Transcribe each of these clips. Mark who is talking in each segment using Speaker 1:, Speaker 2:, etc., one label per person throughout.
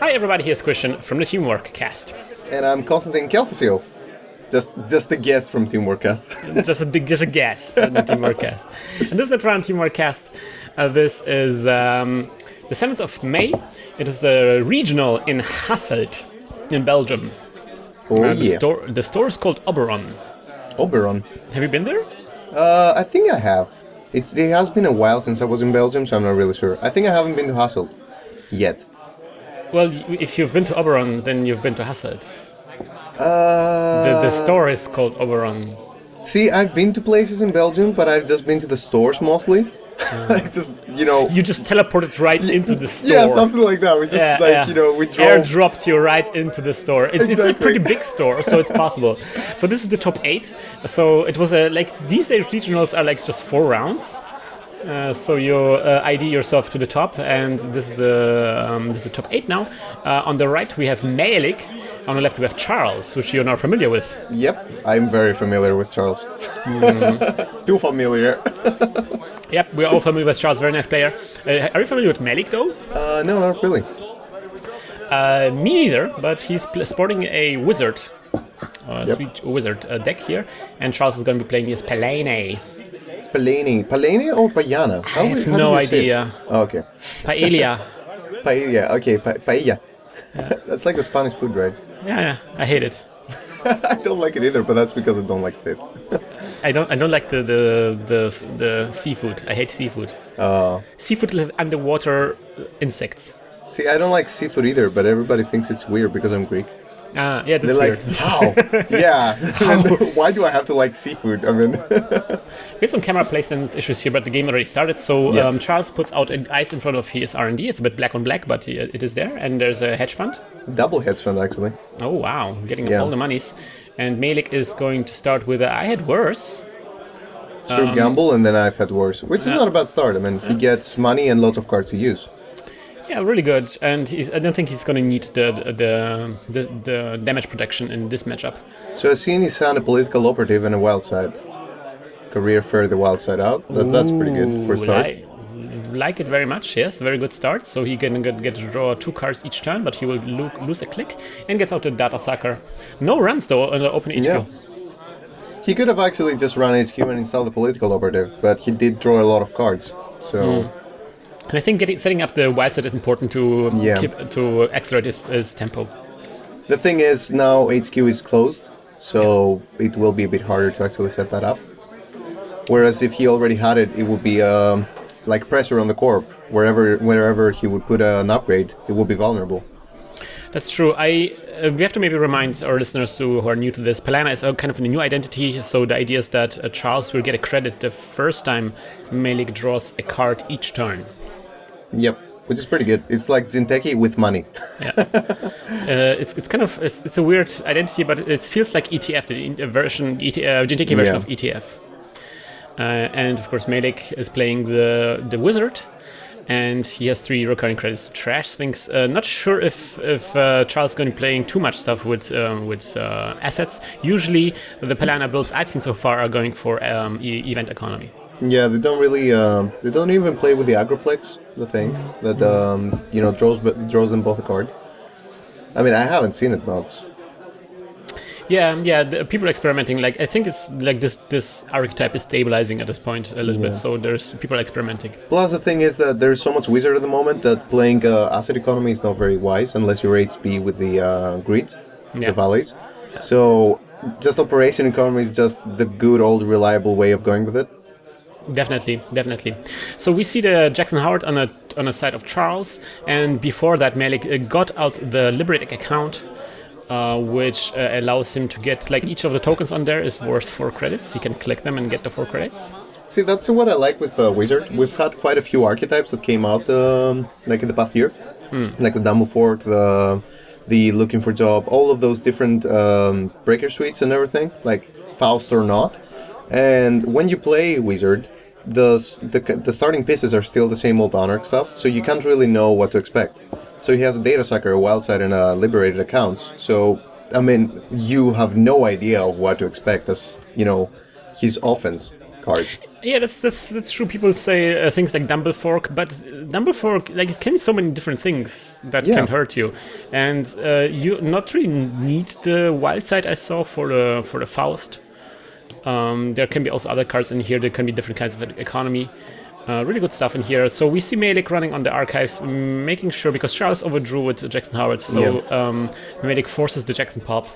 Speaker 1: Hi everybody, here's Krystian from the TeamworkCast.
Speaker 2: And I'm Palana and Kelfecil. Just a guest from TeamworkCast.
Speaker 1: just a guest on the TeamworkCast. And this is the Netrunner TeamworkCast. This is the 7th of May. It is a regional in Hasselt in Belgium. The store is called Oberonn.
Speaker 2: Oberonn.
Speaker 1: Have you been there?
Speaker 2: I think I have. It has been a while since I was in Belgium, so I'm not really sure. I think I haven't been to Hasselt yet.
Speaker 1: Well, if you've been to Oberonn, then you've been to Hasselt. The store is called Oberonn.
Speaker 2: See, I've been to places in Belgium, but I've just been to the stores mostly.
Speaker 1: You just teleported right into the store.
Speaker 2: Yeah, something like that. We just we drove.
Speaker 1: Airdropped you right into the store. It's a pretty big store, so it's possible. So this is the top 8. So it was these days regionals are like just 4 rounds. So you ID yourself to the top, and this is the top 8 now. On the right we have Maëlig. On the left we have Charles, which you're now familiar with.
Speaker 2: Yep, I'm very familiar with Charles. Too familiar.
Speaker 1: Yep, we're all familiar with Charles, very nice player. Are you familiar with Maëlig though?
Speaker 2: No, not really.
Speaker 1: Me neither, but he's sporting a Whizzard. Sweet Whizzard deck here, and Charles is going to be playing his Palana.
Speaker 2: It's Palana or Payana?
Speaker 1: I have no idea.
Speaker 2: Oh, okay.
Speaker 1: Paella.
Speaker 2: Paella, okay, paella. Yeah. That's like the Spanish food, right?
Speaker 1: Yeah, I hate it.
Speaker 2: I don't like it either, but that's because I don't like fish.
Speaker 1: I don't like the seafood. I hate seafood. Seafood is underwater insects.
Speaker 2: See, I don't like seafood either, but everybody thinks it's weird because I'm Greek.
Speaker 1: Yeah, that's
Speaker 2: They're
Speaker 1: weird.
Speaker 2: Like, how? Yeah. How? Why do I have to like seafood? I mean...
Speaker 1: We have some camera placement issues here, but the game already started. So Charles puts out an ice in front of his R&D. It's a bit black on black, but it is there. And there's a hedge fund.
Speaker 2: Double hedge fund, actually.
Speaker 1: Oh, wow. Getting all the monies. And Maëlig is going to start with I had worse.
Speaker 2: Sure, gamble, and then I've had worse. Which is not a bad start. I mean, he gets money and lots of cards to use.
Speaker 1: Yeah, really good, and I don't think he's going to need the damage protection in this matchup.
Speaker 2: So I've seen he's on a political operative and a wild side. Career for the wild side out. That's pretty good for a start.
Speaker 1: Like it very much, yes, very good start. So he can get to draw 2 cards each turn, but he will lose a click and gets out the data sucker. No runs though on the open HQ.
Speaker 2: Yeah. He could have actually just run HQ and installed the political operative, but he did draw a lot of cards. So.
Speaker 1: And I think setting up the wild side is important to accelerate his tempo.
Speaker 2: The thing is, now HQ is closed, so it will be a bit harder to actually set that up. Whereas if he already had it, it would be like pressure on the corp. Wherever he would put an upgrade, it would be vulnerable.
Speaker 1: That's true. We have to maybe remind our listeners who are new to this. Palana is kind of a new identity, so the idea is that Charles will get a credit the first time Maëlig draws a card each turn.
Speaker 2: Yep, which is pretty good. It's like Jinteki with money.
Speaker 1: Yeah, it's a weird identity, but it feels like ETF, the version Jinteki version of ETF. And of course, Maëlig is playing the Whizzard, and he has 3 recurring credits to trash things. Not sure if Charles is going to be playing too much stuff with assets. Usually, the Palana builds I've seen so far are going for event economy.
Speaker 2: Yeah, they don't really. They don't even play with the Agroplex. The thing that draws them both a card. I mean, I haven't seen it much.
Speaker 1: Yeah. People are experimenting. Like I think it's like this archetype is stabilizing at this point a little bit. So there's people experimenting.
Speaker 2: Plus, the thing is that there's so much Whizzard at the moment that playing asset economy is not very wise unless you're HB with the grids, the valleys. So just operation economy is just the good old reliable way of going with it.
Speaker 1: Definitely. So we see the Jackson Howard on a side of Charles, and before that, Maëlig got out the Liberating account, which allows him to get each of the tokens on there is worth 4 credits. He can click them and get the 4 credits.
Speaker 2: See, that's what I like with Whizzard. We've had quite a few archetypes that came out in the past year, like the Dumble Fork, the Looking for Job, all of those different breaker suites and everything, like Faust or not. And when you play Whizzard, the starting pieces are still the same old Anarch stuff, so you can't really know what to expect. So he has a Data Sucker, a Wild Side, and a Liberated accounts. So, I mean, you have no idea of what to expect as, his offense. cards.
Speaker 1: Yeah, that's true. People say things like Dumble Fork, but Dumble Fork, like, it can be so many different things that can hurt you, and you not really need the wild side I saw for the Faust. There can be also other cards in here. There can be different kinds of economy. Really good stuff in here. So we see Maëlig running on the archives, making sure, because Charles overdrew with Jackson Howard, so Maëlig forces the Jackson pop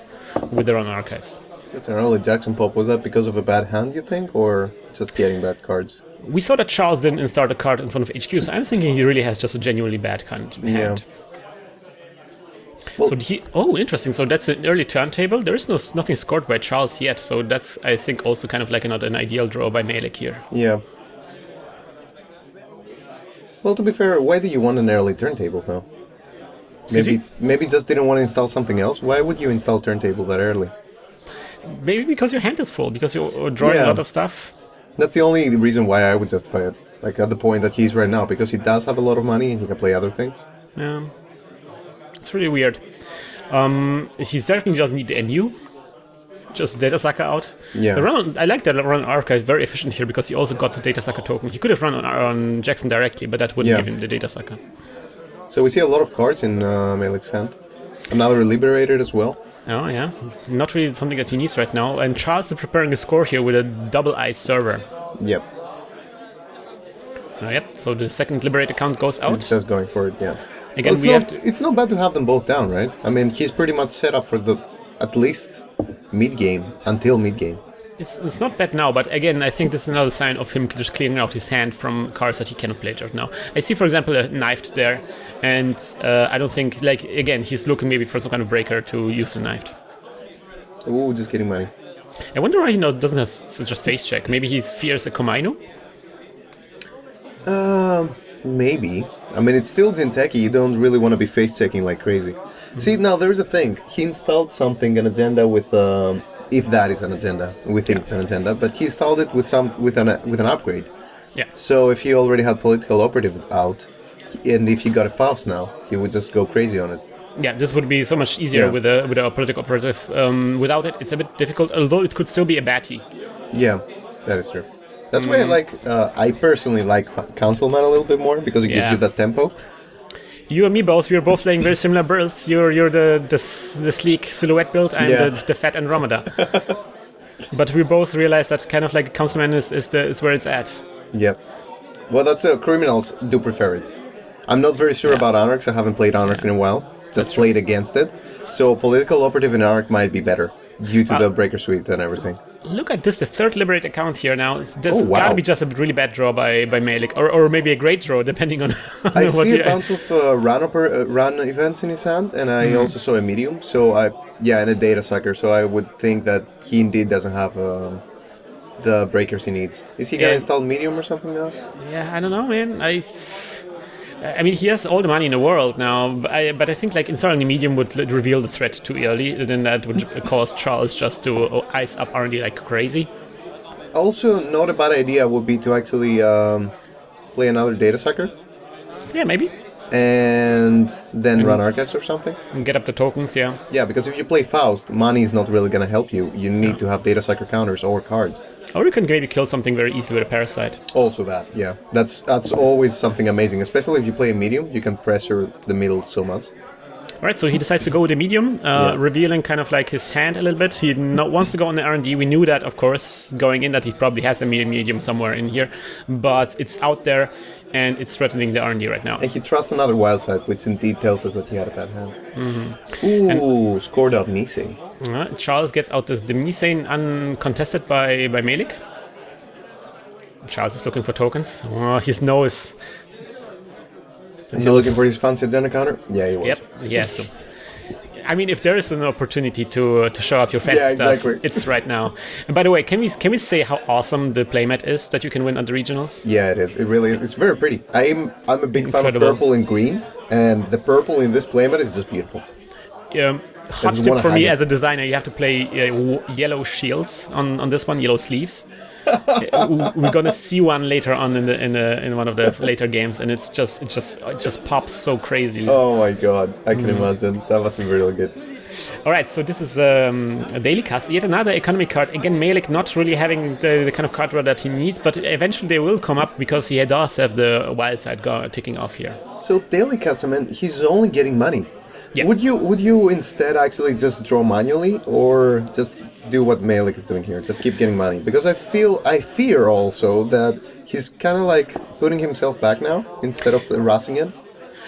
Speaker 1: with the run archives.
Speaker 2: That's an early Jackson pop. Was that because of a bad hand, you think, or just getting bad cards?
Speaker 1: We saw that Charles didn't install the card in front of HQ, so I'm thinking he really has just a genuinely bad hand.
Speaker 2: Yeah. Well,
Speaker 1: so interesting. So that's an early turntable. There is nothing scored by Charles yet, so that's, I think, also kind of like not an ideal draw by Maëlig here.
Speaker 2: Yeah. Well, to be fair, why do you want an early turntable now? Maybe just didn't want to install something else. Why would you install turntable that early?
Speaker 1: Maybe because your hand is full, because you're drawing a lot of stuff.
Speaker 2: That's the only reason why I would justify it. Like at the point that he's right now, because he does have a lot of money and he can play other things.
Speaker 1: Yeah. It's really weird. He certainly doesn't need the NU. Just data sucker out.
Speaker 2: Yeah.
Speaker 1: I like that run archive, very efficient here, because he also got the data sucker token. He could have run on Jackson directly, but that wouldn't give him the data sucker.
Speaker 2: So we see a lot of cards in Maëlig's hand. Another Liberated as well.
Speaker 1: Oh yeah, not really something that he needs right now. And Charles is preparing a score here with a double ice server.
Speaker 2: Yep.
Speaker 1: Yep. So the second Liberated count goes out.
Speaker 2: He's just going for it. Yeah.
Speaker 1: Again,
Speaker 2: it's not bad to have them both down, right? I mean, he's pretty much set up for at least mid-game, until mid-game.
Speaker 1: It's not bad now, but again, I think this is another sign of him just clearing out his hand from cards that he cannot play right now. I see, for example, a knifed there, and I don't think, like, again, he's looking maybe for some kind of breaker to use the knifed.
Speaker 2: Ooh, just getting money.
Speaker 1: I wonder why he doesn't have just face check. Maybe he fears a Komainu?
Speaker 2: Maybe. I mean, it's still Zinteki. You don't really want to be face checking like crazy. See, now there's a thing. He installed something, an agenda with, if that is an agenda, we think it's an agenda, but he installed it with an upgrade.
Speaker 1: Yeah.
Speaker 2: So if he already had political operative out, and if he got a Faust now, he would just go crazy on it.
Speaker 1: Yeah, this would be so much easier with a political operative. Without it, it's a bit difficult, although it could still be a batty.
Speaker 2: Yeah, that is true. That's why I personally like Councilman a little bit more, because it gives you that tempo.
Speaker 1: You and me both, we are both playing very similar builds. You're the sleek silhouette build, and the fat Andromeda. But we both realize that kind of like Councilman is where it's at. Yep.
Speaker 2: Well, that's criminals do prefer it. I'm not very sure about Anarchs. I haven't played Anarch in a while. Just played against it. So political operative in Anarch might be better due to the breaker suite and everything.
Speaker 1: Look at this, the third Liberate account here now. This gotta be just a really bad draw by Maëlig, or maybe a great draw, depending on
Speaker 2: I see a bunch of run events in his hand, and I also saw a medium, and a data sucker, so I would think that he indeed doesn't have the breakers he needs. Is he gonna install medium or something now? Yeah,
Speaker 1: I don't know, man. I mean, he has all the money in the world now, but I think like installing a medium would reveal the threat too early, and then that would cause Charles just to ice up R&D like crazy.
Speaker 2: Also, not a bad idea would be to actually play another data sucker.
Speaker 1: Yeah, maybe.
Speaker 2: And then run archives or something.
Speaker 1: And get up the tokens, yeah.
Speaker 2: Yeah, because if you play Faust, money is not really going to help you. You need to have data sucker counters or cards.
Speaker 1: Or you can maybe kill something very easily with a parasite.
Speaker 2: Also that, yeah. That's always something amazing. Especially if you play a medium, you can pressure the middle so much. Alright,
Speaker 1: so he decides to go with the medium, revealing kind of like his hand a little bit. He wants to go on the R&D. We knew that, of course, going in, that he probably has a medium somewhere in here. But it's out there, and it's threatening the R&D right now.
Speaker 2: And he trusts another wild side, which indeed tells us that he had a bad hand. Ooh, scored out Nisei.
Speaker 1: Charles gets out the Nisei uncontested by Maëlig. Charles is looking for tokens. Oh, his nose.
Speaker 2: Is he looking for his fancy agenda counter? Yeah, he was.
Speaker 1: Yep, he has to. I mean, if there is an opportunity to show up your fancy stuff, it's right now. And by the way, can we say how awesome the playmat is that you can win at the regionals?
Speaker 2: Yeah, it is. It really is. It's very pretty. I'm a big fan of purple and green, and the purple in this playmat is just beautiful.
Speaker 1: Hot tip for me as a designer, you have to play yellow shields on this one, yellow sleeves. We're gonna see one later on in one of the later games, and it just pops so crazy.
Speaker 2: Oh my god, I can imagine. That must be really good.
Speaker 1: All right, so this is a daily cast. Yet another economy card. Again, Maëlig not really having the kind of card draw that he needs, but eventually they will come up because he does have the wild side ticking off here.
Speaker 2: So daily cast, I mean, he's only getting money.
Speaker 1: Yeah.
Speaker 2: Would you instead actually just draw manually, or just do what Maëlig is doing here? Just keep getting money, because I fear also that he's kind of like putting himself back now instead of harassing it.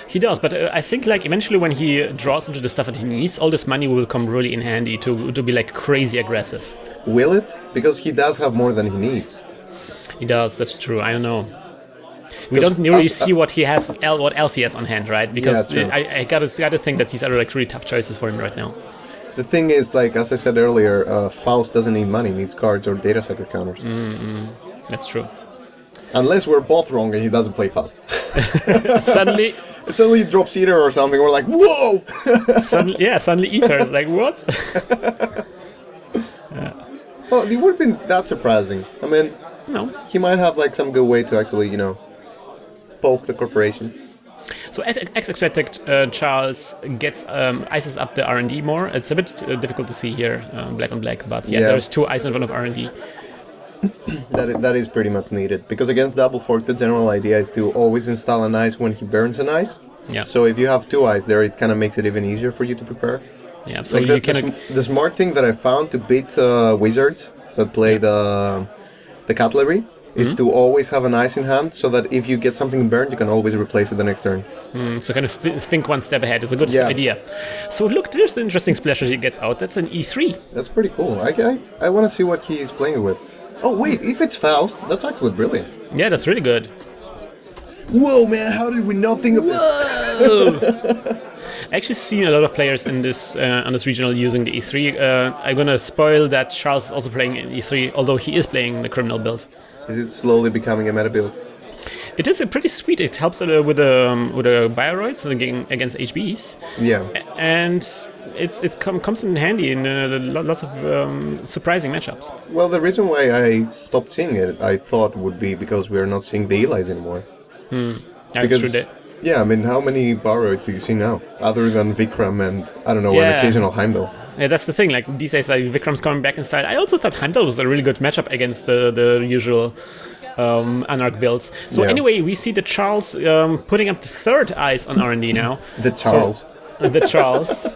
Speaker 1: He does, but I think like eventually when he draws into the stuff that he needs, all this money will come really in handy to be like crazy aggressive.
Speaker 2: Will it? Because he does have more than he needs.
Speaker 1: He does, that's true. I don't know. We don't really see what he has, what else he has on hand, right? Because
Speaker 2: yeah,
Speaker 1: I gotta think that these are like really tough choices for him right now.
Speaker 2: The thing is, like as I said earlier, Faust doesn't need money; needs cards or data center counters.
Speaker 1: That's true.
Speaker 2: Unless we're both wrong and he doesn't play Faust.
Speaker 1: Suddenly
Speaker 2: he drops Eater or something. We're like, whoa!
Speaker 1: Suddenly Eater is like, what?
Speaker 2: Well, it would have been that surprising. I mean,
Speaker 1: No.
Speaker 2: He might have like some good way to actually, poke the corporation.
Speaker 1: So as expected, Charles gets ices up the R&D more. It's a bit difficult to see here, black on black, but there's 2 ice in front of R&D.
Speaker 2: That is pretty much needed, because against double fork the general idea is to always install an ice when he burns an ice.
Speaker 1: Yeah.
Speaker 2: So if you have 2 ice there, it kind of makes it even easier for you to prepare.
Speaker 1: Yeah. So
Speaker 2: like the smart thing that I found to beat Wizards that play the cutlery is to always have an ice in hand, so that if you get something burned, you can always replace it the next turn.
Speaker 1: So kind of think one step ahead is a good idea. So look, there's an interesting splash that he gets out. That's an E3.
Speaker 2: That's pretty cool. I want to see what he's playing with. Oh wait, if it's Faust, that's actually brilliant.
Speaker 1: Yeah, that's really good.
Speaker 2: Whoa, man! How did we not think of this?
Speaker 1: I actually seen a lot of players in this on this regional using the E3. I'm gonna spoil that Charles is also playing in E3, although he is playing the criminal build.
Speaker 2: Is it slowly becoming a meta build?
Speaker 1: It is pretty sweet. It helps with the Bioroids against HBs.
Speaker 2: Yeah.
Speaker 1: And it comes in handy in lots of surprising matchups.
Speaker 2: Well, the reason why I stopped seeing it, I thought, would be because we're not seeing the Eli's anymore.
Speaker 1: That's true.
Speaker 2: Yeah, I mean, how many Bioroids do you see now? Other than Vikram and, I don't know, an occasional Heimdall.
Speaker 1: Yeah, that's the thing. Like these days, like Vikram's coming back in style. I also thought Heimdall was a really good matchup against the usual Anarch builds. So anyway, we see the Charles putting up the 3rd ice on R&D now.
Speaker 2: The Charles.
Speaker 1: The Charles.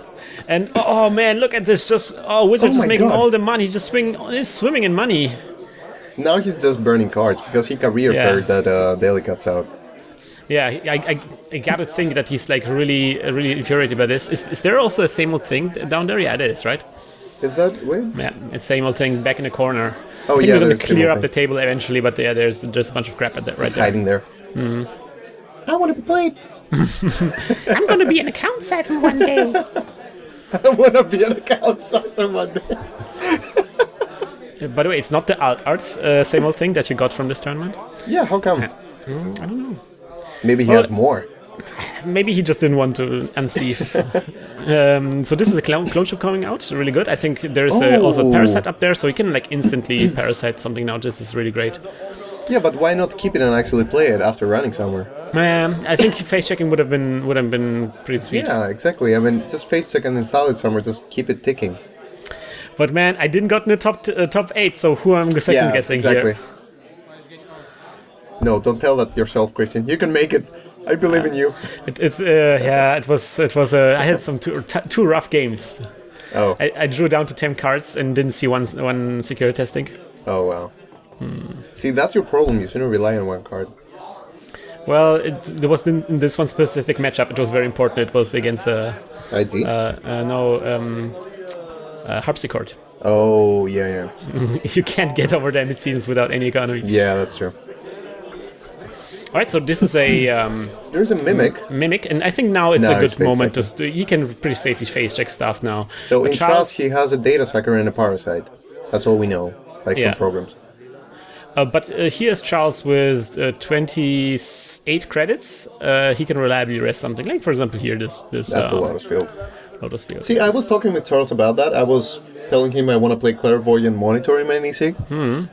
Speaker 1: And oh man, look at this! Wizard just making all the money. He's just swimming in money.
Speaker 2: Now he's just burning cards because he career faired that daily cuts out.
Speaker 1: Yeah, I gotta think that he's like really infuriated by this. Is there also a same old thing down there? Yeah, it is, right?
Speaker 2: Is that wait?
Speaker 1: Yeah, it's same old thing back in the corner.
Speaker 2: Oh,
Speaker 1: I think we're gonna clear up the table eventually, but there's a bunch of crap at that right there.
Speaker 2: Hiding there. I want to be played.
Speaker 1: I'm gonna be an account siphon one day.
Speaker 2: I want to be an account siphon one day.
Speaker 1: By the way, it's not the alt art same old thing that you got from this tournament.
Speaker 2: Yeah, how come?
Speaker 1: I don't know.
Speaker 2: Maybe he has more.
Speaker 1: Maybe he just didn't want to unsleeve. So this is a clone ship coming out, really good. I think there's also a parasite up there, so you can like instantly parasite something now. This is really great.
Speaker 2: Yeah, but why not keep it and actually play it after running somewhere?
Speaker 1: I think face checking would have been pretty sweet.
Speaker 2: Yeah, exactly. I mean, just face check and install it somewhere. Just keep it ticking.
Speaker 1: But man, I didn't got in the top 8, so who am I second guessing
Speaker 2: exactly.
Speaker 1: here?
Speaker 2: No, don't tell that yourself, Krystian. You can make it. I believe in you.
Speaker 1: It was. I had some two rough games.
Speaker 2: Oh.
Speaker 1: I drew down to 10 cards and didn't see one security testing.
Speaker 2: Oh wow. See, that's your problem. You shouldn't rely on one card.
Speaker 1: Well, there was in this one specific matchup. It was very important. It was against
Speaker 2: ID.
Speaker 1: Harpsichord.
Speaker 2: Oh yeah.
Speaker 1: You can't get over the end seasons without any economy.
Speaker 2: Yeah, that's true.
Speaker 1: All right, so this is a
Speaker 2: there's a mimic.
Speaker 1: Mimic, and I think now it's a good moment to you can pretty safely face check stuff now.
Speaker 2: So but in Charles, he has a data sucker and a parasite. That's all we know, from programs.
Speaker 1: But here's Charles with 28 credits. He can reliably rest something. Like, for example, here, this
Speaker 2: That's a Lotus Field.
Speaker 1: Lotus Field.
Speaker 2: See, I was talking with Charles about that. I was telling him I want to play Clairvoyant Monitor in my NEC.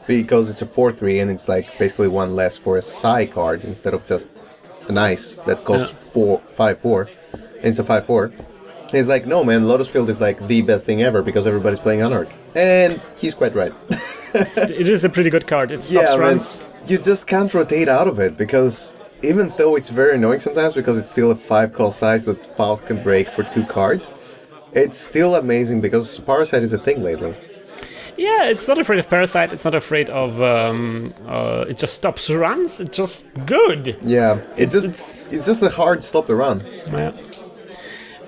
Speaker 2: Because it's a 4-3 and it's like basically one less for a Psi card instead of just an ice that costs 5-4. And it's a 5-4. He's like, no, man, Lotus Field is like the best thing ever because everybody's playing Anarch. And he's quite right.
Speaker 1: It is a pretty good card. It stops runs.
Speaker 2: You just can't rotate out of it because even though it's very annoying sometimes because it's still a 5-cost ice that Faust can break for 2 cards, it's still amazing because Parasite is a thing lately.
Speaker 1: Yeah, it's not afraid of Parasite. It's not afraid of. It just stops runs. It's just good.
Speaker 2: Yeah, it's just a hard stop the run.
Speaker 1: Yeah.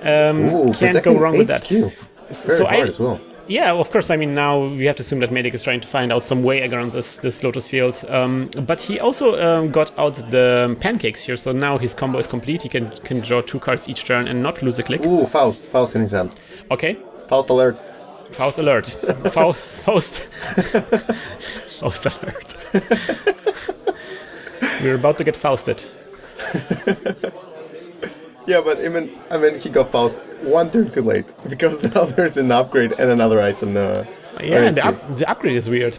Speaker 2: Ooh,
Speaker 1: can't go wrong with that.
Speaker 2: It's very hard as well.
Speaker 1: Yeah, of course. I mean, now we have to assume that Maëlig is trying to find out some way around this Lotus Field. But he also got out the pancakes here, so now his combo is complete. He can draw 2 cards each turn and not lose a click.
Speaker 2: Ooh, Faust in his hand.
Speaker 1: Okay.
Speaker 2: Faust alert.
Speaker 1: Faust alert. Faust. Faust alert. We're about to get Fausted.
Speaker 2: Yeah, but I mean, he got Faust 1 turn too late because now there's an upgrade and another ice on
Speaker 1: yeah, the upgrade is weird.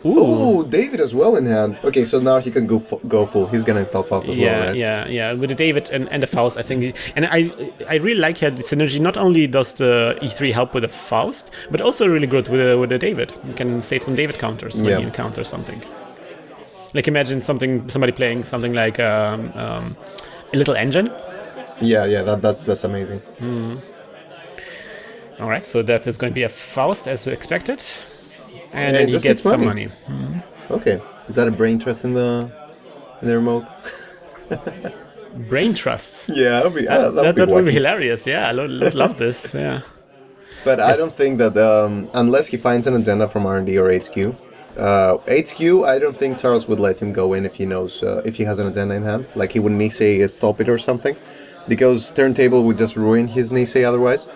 Speaker 2: Ooh, David as well in hand. Okay, so now he can go full. He's gonna install Faust as well, right?
Speaker 1: Yeah. With the David and the Faust, I think, and I really like how the synergy. Not only does the E3 help with the Faust, but also really good with the David. You can save some David counters when you encounter something. Like imagine somebody playing something like a little engine.
Speaker 2: Yeah, that's amazing.
Speaker 1: All right, so that is going to be a Faust as expected, and then he gets some money.
Speaker 2: Okay, is that a brain trust in the remote?
Speaker 1: Brain trust.
Speaker 2: Yeah, that
Speaker 1: would be hilarious. Yeah, I love this. Yeah,
Speaker 2: but I don't think that unless he finds an agenda from R&D or HQ. HQ, I don't think Charles would let him go in if he knows if he has an agenda in hand. Like he would Nisei stop it or something. Because turntable would just ruin his Nisei otherwise.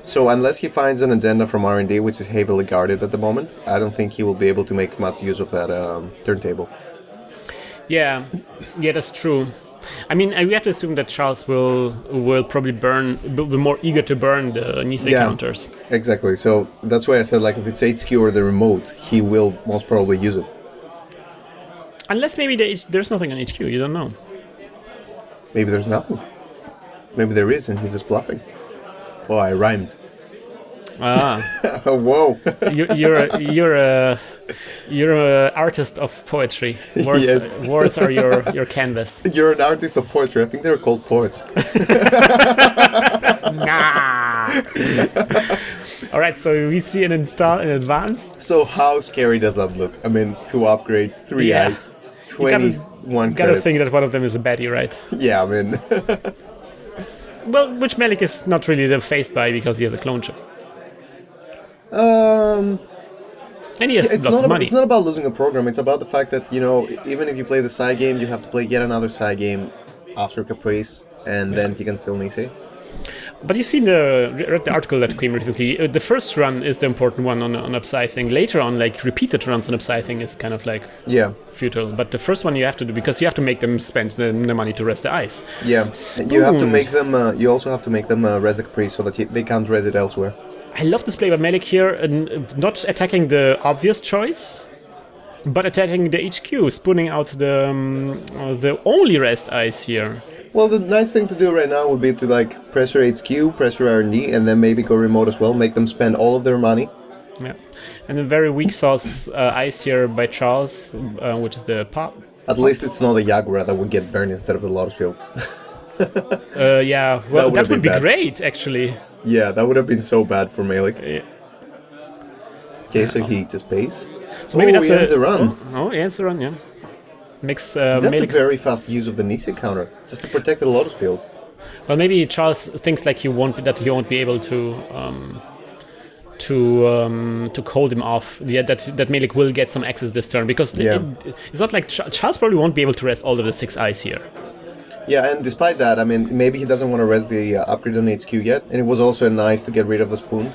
Speaker 2: So unless he finds an agenda from R&D, which is heavily guarded at the moment, I don't think he will be able to make much use of that turntable.
Speaker 1: Yeah, that's true. I mean, we have to assume that Charles will probably be more eager to burn the Nisei counters.
Speaker 2: Exactly. So that's why I said, like, if it's HQ or the remote, he will most probably use it.
Speaker 1: Unless maybe there's nothing on HQ, you don't know.
Speaker 2: Maybe there's nothing. Maybe there is, and he's just bluffing. Oh, I rhymed.
Speaker 1: Ah.
Speaker 2: Whoa.
Speaker 1: You're a artist of poetry. Words,
Speaker 2: yes.
Speaker 1: Words are your canvas.
Speaker 2: You're an artist of poetry. I think they're called poets.
Speaker 1: Nah. All right, so we see an install in advance.
Speaker 2: So how scary does that look? I mean, 2 upgrades, 3 ice, 21
Speaker 1: You gotta think that one of them is a baddie, right?
Speaker 2: Yeah, I mean...
Speaker 1: Well, which Maëlig is not really faced by because he has a clone chip.
Speaker 2: And
Speaker 1: he has lots of money.
Speaker 2: It's not about losing a program. It's about the fact that, even if you play the side game, you have to play yet another side game after Caprice, and then he can still Nisei.
Speaker 1: But you've seen read the article that came recently. The first run is the important one on upsizing. Later on, like repeated runs on upsizing is kind of like futile. But the first one you have to do because you have to make them spend the money to rest the ice.
Speaker 2: Yeah, you have to make them. You also have to make them res the Caprice so that they can't res it elsewhere.
Speaker 1: I love this play by Maëlig here, and not attacking the obvious choice, but attacking the HQ, spooning out the only rest ice here.
Speaker 2: Well, the nice thing to do right now would be to like pressure HQ, pressure R&D, and then maybe go remote as well. Make them spend all of their money.
Speaker 1: Yeah, and a very weak sauce ice here by Charles, which is the pop.
Speaker 2: At least it's not a Jaguar that would get burned instead of the Lotus Field.
Speaker 1: Yeah, well, that would be great, actually.
Speaker 2: Yeah, that would have been so bad for Maëlig.
Speaker 1: Yeah.
Speaker 2: Okay, so he just pays.
Speaker 1: So maybe that's
Speaker 2: he ends a run.
Speaker 1: He ends the run, yeah. Makes
Speaker 2: that's
Speaker 1: Maëlig...
Speaker 2: a very fast use of the Nisei counter, just to protect the Lotus Field.
Speaker 1: Well, maybe Charles thinks like he won't be able to hold him off. Yeah, that Maëlig will get some access this turn because it's not like Charles probably won't be able to rest all of the 6 ice here.
Speaker 2: Yeah, and despite that, I mean, maybe he doesn't want to rest the upgrade on HQ yet, and it was also nice to get rid of the spoon.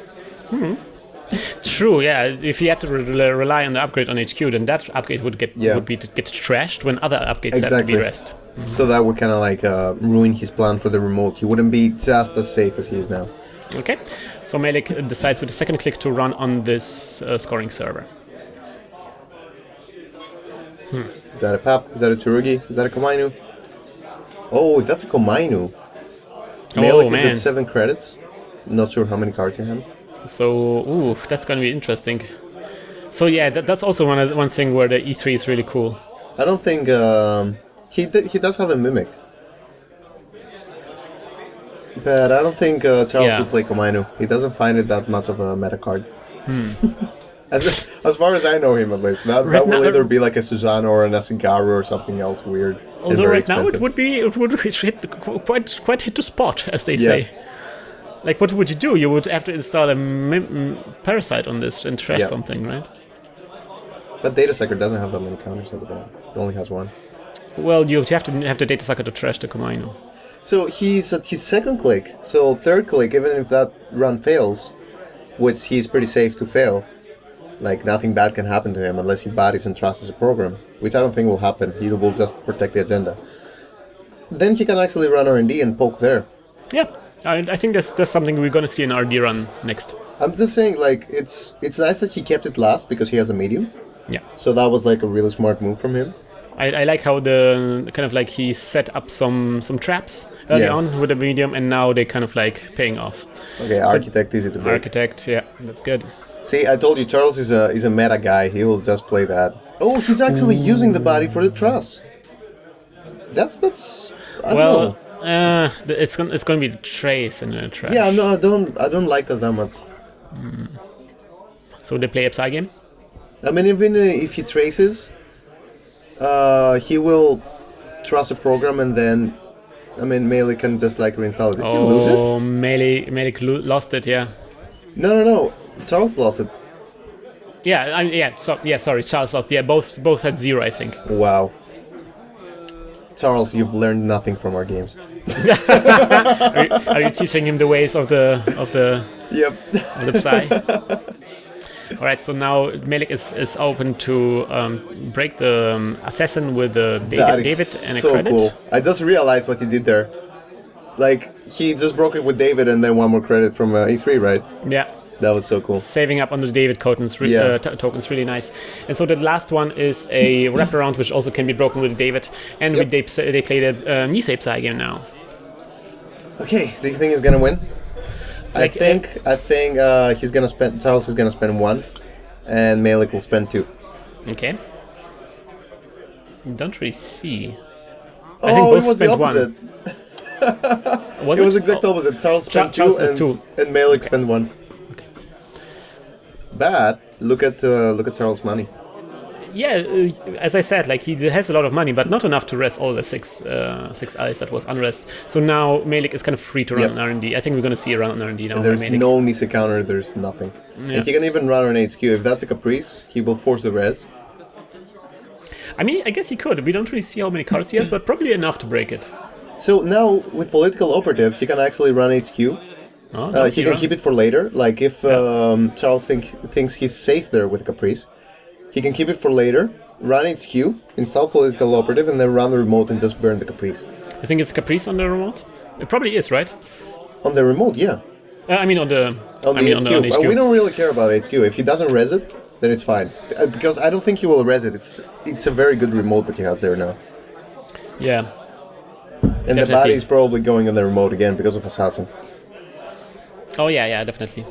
Speaker 1: True, yeah. If he had to rely on the upgrade on HQ, then that upgrade would get trashed when other upgrades have to be rest.
Speaker 2: So that would kind of like ruin his plan for the remote. He wouldn't be just as safe as he is now.
Speaker 1: Okay, so Maëlig decides with the second click to run on this scoring server.
Speaker 2: Is that a Pap? Is that a Tsurugi? Is that a Komainu? Oh, that's a Komainu. Maëlig is at 7 credits. Not sure how many cards in hand.
Speaker 1: So, that's going to be interesting. So yeah, that's also one thing where the E3 is really cool.
Speaker 2: I don't think he does have a Mimic. But I don't think Charles will play Komainu. He doesn't find it that much of a meta card. As far as I know him, at least. That will either be like a Suzano or an Asingaru or something else weird.
Speaker 1: Although right now it would hit quite hit the spot, as they say. Like, what would you do? You would have to install a Parasite on this and trash something, right?
Speaker 2: But Data Sucker doesn't have that many counters at the bottom. It only has one.
Speaker 1: Well, you have to have the Data Sucker to trash the Komainu.
Speaker 2: So he's at his second click. So third click, even if that run fails, which he's pretty safe to fail, like nothing bad can happen to him unless he bodies and trusts a program, which I don't think will happen. He will just protect the agenda. Then he can actually run R&D and poke there.
Speaker 1: Yeah, I think that's something we're going to see in RD run next.
Speaker 2: I'm just saying, like, it's nice that he kept it last because he has a medium.
Speaker 1: Yeah.
Speaker 2: So that was like a really smart move from him.
Speaker 1: I like how the kind of like he set up some traps early on with the medium, and now they kind of like paying off.
Speaker 2: Okay, so Architect easy to break.
Speaker 1: Architect, yeah, that's good.
Speaker 2: See, I told you Charles is a meta guy. He will just play that. Oh, he's actually using the body for the truss. That's I don't know.
Speaker 1: It's gonna be the trace and the trash.
Speaker 2: Yeah, no, I don't like that much.
Speaker 1: So they play a Psy game.
Speaker 2: I mean, even if he traces, he will trust a program, and then, I mean, Maëlig can just like reinstall it. Did he lose it?
Speaker 1: Oh, Maëlig lost it, yeah.
Speaker 2: No. Charles lost it.
Speaker 1: Sorry, Charles lost. Yeah, both had 0, I think.
Speaker 2: Wow. Charles, you've learned nothing from our games.
Speaker 1: Are you teaching him the ways of the
Speaker 2: Yep.
Speaker 1: of the Psy? All right, so now Maëlig is open to break the assassin with the David and
Speaker 2: so
Speaker 1: a credit.
Speaker 2: Cool. I just realized what he did there. Like, he just broke it with David and then one more credit from E3, right?
Speaker 1: Yeah.
Speaker 2: That was so cool.
Speaker 1: Saving up on the David tokens, really nice. And so the last one is a wraparound, which also can be broken with David. And they played a Nisei Psy game now.
Speaker 2: Okay, do you think he's gonna win? I think he's gonna spend. Charles is gonna spend 1, and Maëlig will spend 2.
Speaker 1: Okay. Don't really see.
Speaker 2: I think both it was the opposite.
Speaker 1: Was
Speaker 2: it was exact opposite. Charles spent 2, and Maëlig spent 1.
Speaker 1: Okay.
Speaker 2: Bad. Look at Charles' money.
Speaker 1: Yeah, as I said, like he has a lot of money, but not enough to rest all the six eyes that was unrest. So now Maëlig is kind of free to run an R&D. I think we're going to see a run on R&D now.
Speaker 2: And there's no Nisa counter, there's nothing. Yeah. And he can even run on HQ. If that's a Caprice, he will force the res.
Speaker 1: I mean, I guess he could. We don't really see how many cards he has, but probably enough to break it.
Speaker 2: So now, with Political Operative, he can actually run HQ. He can keep it for later. Like if Charles thinks he's safe there with Caprice, he can keep it for later, run HQ, install Political Operative, and then run the remote and just burn the Caprice.
Speaker 1: I think it's Caprice on the remote? It probably is, right?
Speaker 2: On the remote, yeah.
Speaker 1: I mean on the
Speaker 2: HQ. We don't really care about HQ. If he doesn't res it, then it's fine. Because I don't think he will res it. It's a very good remote that he has there now.
Speaker 1: Yeah.
Speaker 2: And
Speaker 1: definitely.
Speaker 2: The body is probably going on the remote again because of Assassin.
Speaker 1: Oh yeah, definitely.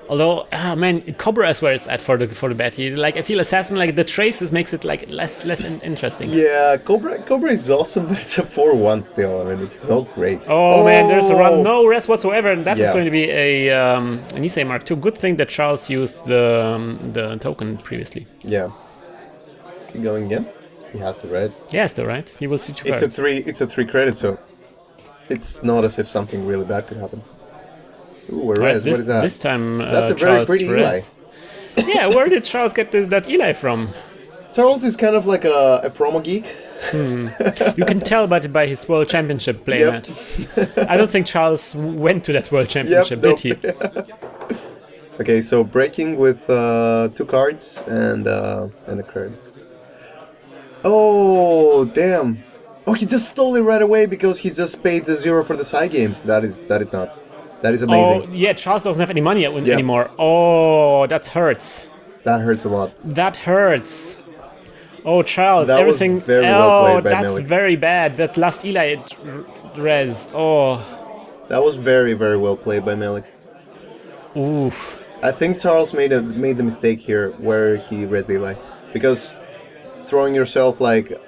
Speaker 1: Although, man, Cobra is where it's at for the Betty. Like I feel Assassin, like the traces makes it like less interesting.
Speaker 2: Yeah, Cobra is awesome, but it's a 4-1 still. I mean, it's not great.
Speaker 1: Oh man, there's a run, no rest whatsoever, and that is going to be a Nisei Mark II. Good thing that Charles used the token previously.
Speaker 2: Yeah. Is he going again? He has to red.
Speaker 1: Yeah, still right. He will see 2 cards.
Speaker 2: It's a 3 credit, so it's not as if something really bad could happen. Ooh, res. What is that?
Speaker 1: This time,
Speaker 2: that's a
Speaker 1: Charles
Speaker 2: very pretty Eli.
Speaker 1: Yeah, where did Charles get that Eli from?
Speaker 2: Charles is kind of like a promo geek.
Speaker 1: You can tell by his World Championship playmat. I don't think Charles went to that World Championship, did he?
Speaker 2: Okay, so breaking with 2 cards and a card. Oh, damn. Oh, he just stole it right away because he just paid the 0 for the side game. That is nuts. That is amazing.
Speaker 1: Oh, yeah, Charles doesn't have any money anymore. Oh, that hurts.
Speaker 2: That hurts a lot.
Speaker 1: That hurts. Oh, Charles,
Speaker 2: that
Speaker 1: everything...
Speaker 2: was very well played by
Speaker 1: that's
Speaker 2: Maëlig.
Speaker 1: very bad. That last Eli res. Oh.
Speaker 2: That was very, very well played by Maëlig.
Speaker 1: Oof.
Speaker 2: I think Charles made the mistake here where he raised the Eli, because throwing yourself like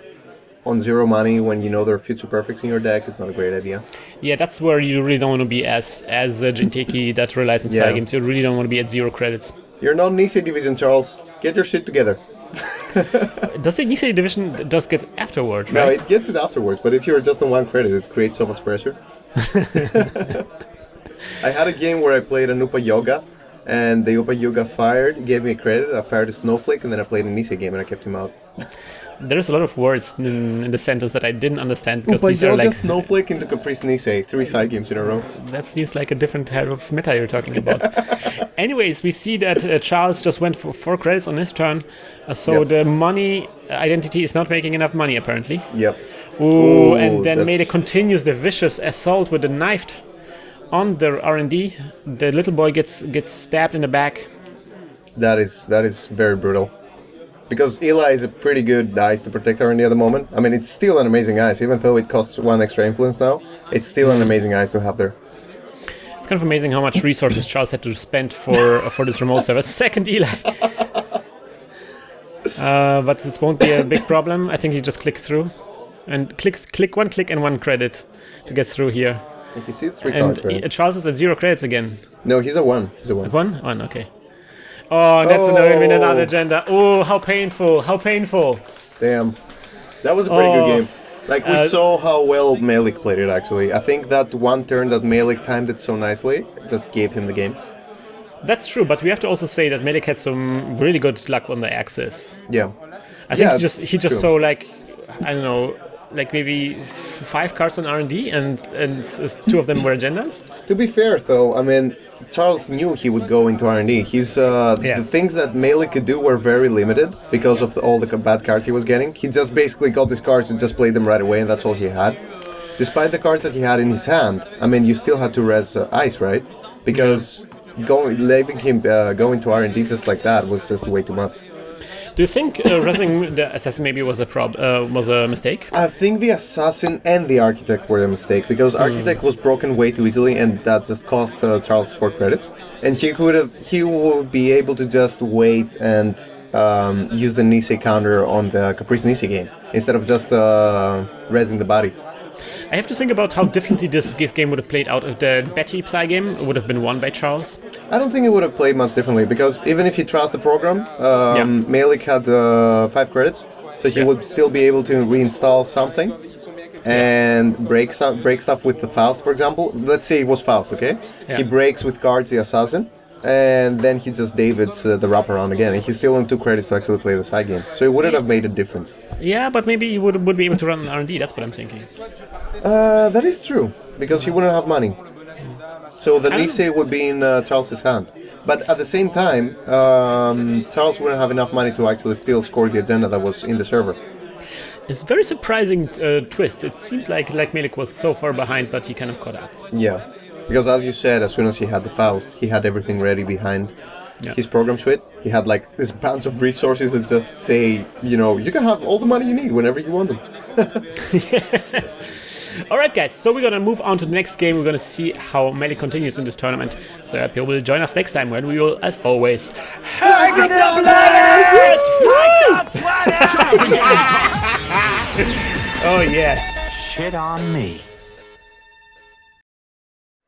Speaker 2: on 0 money when you know there are future perfects in your deck is not a great idea.
Speaker 1: Yeah, that's where you really don't want to be as a Jinteki that relies on side games. You really don't want to be at 0 credits.
Speaker 2: You're not Nisei Division, Charles. Get your shit together.
Speaker 1: Does the Nisei Division just get afterward, right?
Speaker 2: No, it gets it afterwards, but if you're just on 1 credit, it creates so much pressure. I had a game where I played an Upa Yoga, and the Upa Yoga fired, gave me a credit, I fired a Snowflake, and then I played a Nisei game and I kept him out.
Speaker 1: There's a lot of words in the sentence that I didn't understand.
Speaker 2: Upa Yoga, Snowflake into Caprice Nisei, 3 side games in a row.
Speaker 1: That seems like a different type of meta you're talking about. Anyways, we see that Charles just went for 4 credits on his turn, so the money identity is not making enough money apparently.
Speaker 2: Yep.
Speaker 1: Ooh, and then Maëlig continues the vicious assault with the knife on the R&D. The little boy gets stabbed in the back.
Speaker 2: That is very brutal. Because Eli is a pretty good dice to protect R&D at the moment. I mean, it's still an amazing ice, even though it costs 1 extra influence now. It's still an amazing ice to have there.
Speaker 1: It's kind of amazing how much resources Charles had to spend for this remote server. Second Eli. But this won't be a big problem. I think he just click through. And click 1 click and 1 credit to get through here.
Speaker 2: He sees 3 cards, right?
Speaker 1: Charles is at 0 credits again.
Speaker 2: No, he's a 1. He's a 1.
Speaker 1: 1? 1, okay. Oh, that's another agenda. Oh, how painful, how painful.
Speaker 2: Damn. That was a pretty good game. Like, we saw how well Maëlig played it, actually. I think that 1 turn that Maëlig timed it so nicely just gave him the game.
Speaker 1: That's true, but we have to also say that Maëlig had some really good luck on the axis.
Speaker 2: Yeah.
Speaker 1: I think he just saw, like, I don't know, like maybe 5 cards on R&D and 2 of them were agendas.
Speaker 2: To be fair, though, I mean, Charles knew he would go into R&D. The things that Maëlig could do were very limited because of all the bad cards he was getting. He just basically got these cards and just played them right away, and that's all he had. Despite the cards that he had in his hand, I mean, you still had to res ice, right? Because leaving him going to R&D just like that was just way too much.
Speaker 1: Do you think resing the assassin maybe was a mistake?
Speaker 2: I think the assassin and the architect were a mistake, because architect was broken way too easily, and that just cost Charles 4 credits. And he would be able to just wait and use the Nisei counter on the Caprice Nisei game instead of just resing the body.
Speaker 1: I have to think about how differently this game would have played out if the Betty Psy game would have been won by Charles.
Speaker 2: I don't think it would have played much differently, because even if he trusts the program, Maëlig had 5 credits, so he would still be able to reinstall something and break stuff with the Faust, for example. Let's say it was Faust, okay? Yeah. He breaks with cards the assassin, and then he just Davids the wraparound again, and he's still on 2 credits to actually play the side game. So it wouldn't have made a difference.
Speaker 1: Yeah, but maybe he would be able to run R&D, that's what I'm thinking.
Speaker 2: That is true, because he wouldn't have money. So the Nisei would be in Charles' hand. But at the same time, Charles wouldn't have enough money to actually still score the agenda that was in the server.
Speaker 1: It's a very surprising twist. It seemed like Maëlig was so far behind, but he kind of caught up.
Speaker 2: Yeah, because as you said, as soon as he had the Faust, he had everything ready behind his program suite. He had like this bunch of resources that just say, you can have all the money you need whenever you want them.
Speaker 1: Alright guys, so we're gonna move on to the next game. We're gonna see how Maëlig continues in this tournament. So I hope you will join us next time when we will, as always, hack the planet! Oh yes.
Speaker 3: Shit on me.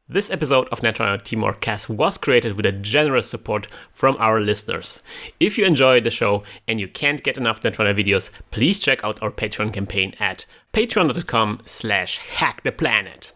Speaker 1: This episode of Netrunner TeamworkCast was created with a generous support from our listeners. If you enjoy the show and you can't get enough Netrunner videos, please check out our Patreon campaign at patreon.com/hacktheplanet.